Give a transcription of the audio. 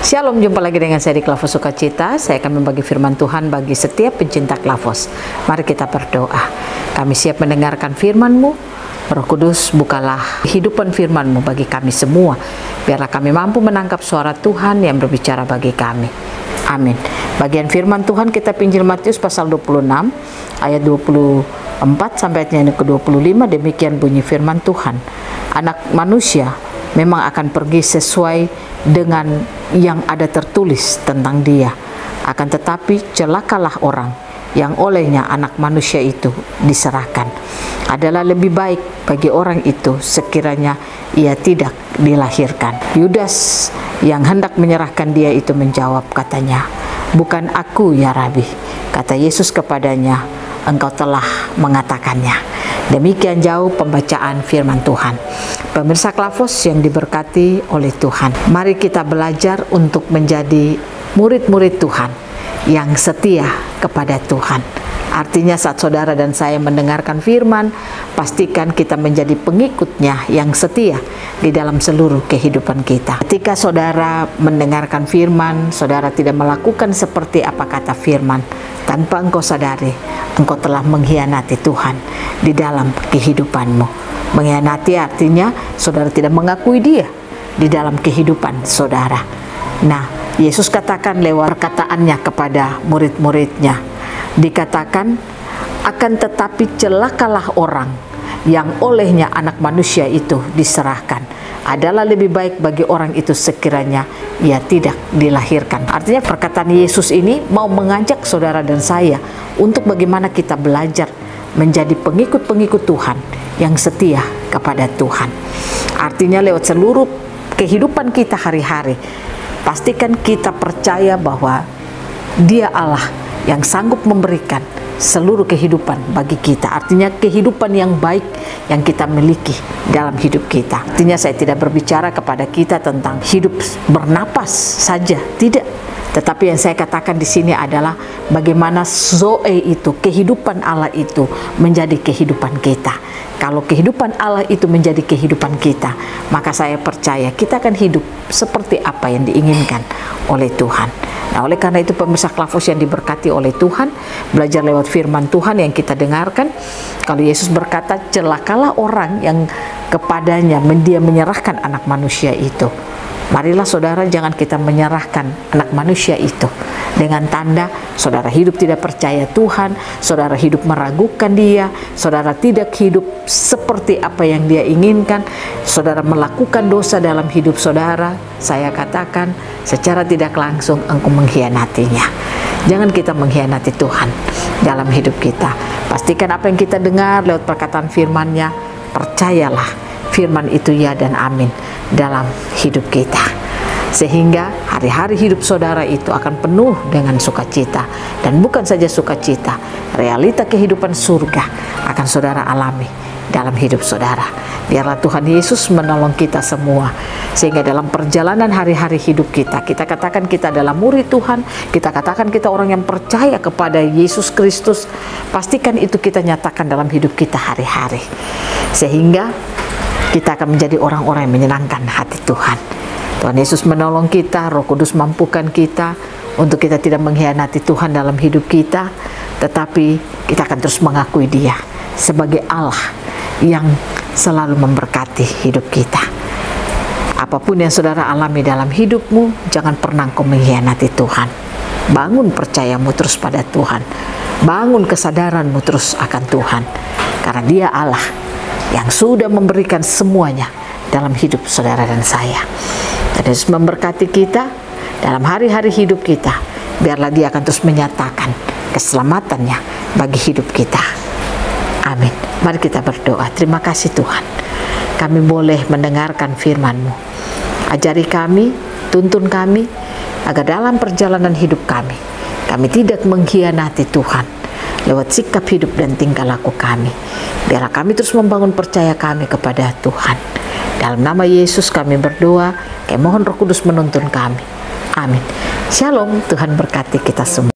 Shalom, jumpa lagi dengan saya di Klavos Sukacita. Saya akan membagi firman Tuhan bagi setiap pencinta Klavos. Mari kita berdoa. Kami siap mendengarkan firman-Mu. Roh Kudus, bukalah kehidupan firman-Mu bagi kami semua. Biarlah kami mampu menangkap suara Tuhan yang berbicara bagi kami. Amin. Bagian firman Tuhan kita Injil Matius pasal 26 ayat 24 sampai ayat yang ke-25. Demikian bunyi firman Tuhan. Anak manusia memang akan pergi sesuai dengan yang ada tertulis tentang dia. Akan tetapi celakalah orang yang olehnya anak manusia itu diserahkan. Adalah lebih baik bagi orang itu sekiranya ia tidak dilahirkan. Yudas yang hendak menyerahkan dia itu menjawab, katanya, "Bukan aku ya Rabi." Kata Yesus kepadanya, "Engkau telah mengatakannya." Demikian jauh pembacaan firman Tuhan. Pemirsa Klavos yang diberkati oleh Tuhan, mari kita belajar untuk menjadi murid-murid Tuhan yang setia kepada Tuhan. Artinya saat saudara dan saya mendengarkan firman, pastikan kita menjadi pengikutnya yang setia di dalam seluruh kehidupan kita. Ketika saudara mendengarkan firman, saudara tidak melakukan seperti apa kata firman, tanpa engkau sadari, engkau telah mengkhianati Tuhan di dalam kehidupanmu. Mengkhianati artinya saudara tidak mengakui dia di dalam kehidupan saudara. Nah, Yesus katakan lewat perkataannya kepada murid-muridnya, dikatakan, akan tetapi celakalah orang yang olehnya anak manusia itu diserahkan. Adalah lebih baik bagi orang itu sekiranya ia tidak dilahirkan. Artinya perkataan Yesus ini mau mengajak saudara dan saya untuk bagaimana kita belajar menjadi pengikut-pengikut Tuhan yang setia kepada Tuhan. Artinya lewat seluruh kehidupan kita hari-hari, pastikan kita percaya bahwa Dia Allah yang sanggup memberikan seluruh kehidupan bagi kita. Artinya kehidupan yang baik yang kita miliki dalam hidup kita. Artinya saya tidak berbicara kepada kita tentang hidup bernapas saja, tidak. Tetapi yang saya katakan di sini adalah bagaimana Zoe itu, kehidupan Allah itu menjadi kehidupan kita. Kalau kehidupan Allah itu menjadi kehidupan kita, maka saya percaya kita akan hidup seperti apa yang diinginkan oleh Tuhan. Nah, oleh karena itu pemirsa Klavos yang diberkati oleh Tuhan, belajar lewat firman Tuhan yang kita dengarkan. Kalau Yesus berkata, celakalah orang yang kepadanya dia menyerahkan anak manusia itu. Marilah saudara, jangan kita menyerahkan anak manusia itu dengan tanda saudara hidup tidak percaya Tuhan, saudara hidup meragukan dia, saudara tidak hidup seperti apa yang dia inginkan, saudara melakukan dosa dalam hidup saudara. Saya katakan secara tidak langsung engkau mengkhianatinya. Jangan kita mengkhianati Tuhan dalam hidup kita. Pastikan apa yang kita dengar lewat perkataan firman-Nya, percayalah firman itu ya dan amin dalam hidup kita, sehingga hari-hari hidup saudara itu akan penuh dengan sukacita. Dan bukan saja sukacita, realita kehidupan surga akan saudara alami dalam hidup saudara. Biarlah Tuhan Yesus menolong kita semua, sehingga dalam perjalanan hari-hari hidup kita, kita katakan kita adalah murid Tuhan, kita katakan kita orang yang percaya kepada Yesus Kristus. Pastikan itu kita nyatakan dalam hidup kita hari-hari, sehingga kita akan menjadi orang-orang yang menyenangkan hati Tuhan. Tuhan Yesus menolong kita, Roh Kudus mampukan kita untuk kita tidak mengkhianati Tuhan dalam hidup kita, tetapi kita akan terus mengakui Dia sebagai Allah yang selalu memberkati hidup kita. Apapun yang saudara alami dalam hidupmu, jangan pernah kau mengkhianati Tuhan. Bangun percayamu terus pada Tuhan. Bangun kesadaranmu terus akan Tuhan. Karena Dia Allah yang sudah memberikan semuanya dalam hidup saudara dan saya. Dan Yesus memberkati kita dalam hari-hari hidup kita. Biarlah Dia akan terus menyatakan keselamatannya bagi hidup kita. Amin. Mari kita berdoa. Terima kasih Tuhan, kami boleh mendengarkan firman-Mu. Ajari kami, tuntun kami, agar dalam perjalanan hidup kami tidak mengkhianati Tuhan lewat sikap hidup dan tingkah laku kami. Biarlah kami terus membangun percaya kami kepada Tuhan. Dalam nama Yesus kami berdoa, kami mohon Roh Kudus menuntun kami. Amin. Shalom, Tuhan berkati kita semua.